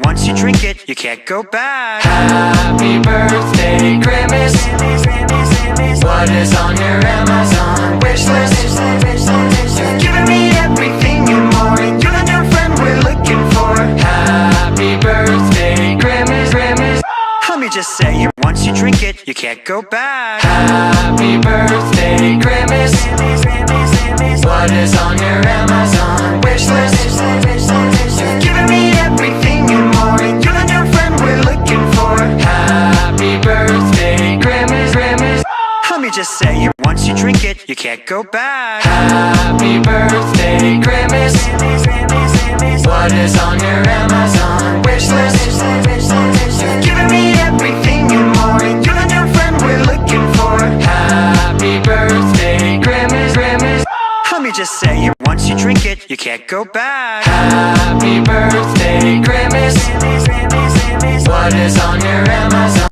once you drink it, you can't go back. Happy birthday, Grimace. What is on your Amazon wish list? You've given me everything and more, and you're the new friend we're looking for. Happy birthday, Grimace. Let me just say it, once you drink it, you can't go back. Happy birthday, Grimace. What is on your Amazon wish list? You've given me everything and more, and you're the new friend we're looking for. Happy birthday, Grimace. Let me just say it, once you drink it, you can't go back. Happy birthday, Grimace. What is on your Amazon wish list? You've given me everything and more, and you're the new friend we're looking for. Happy birthday, Grimace. Let me just say it, once you drink it, you can't go back. Happy birthday, Grimace. What is on your Amazon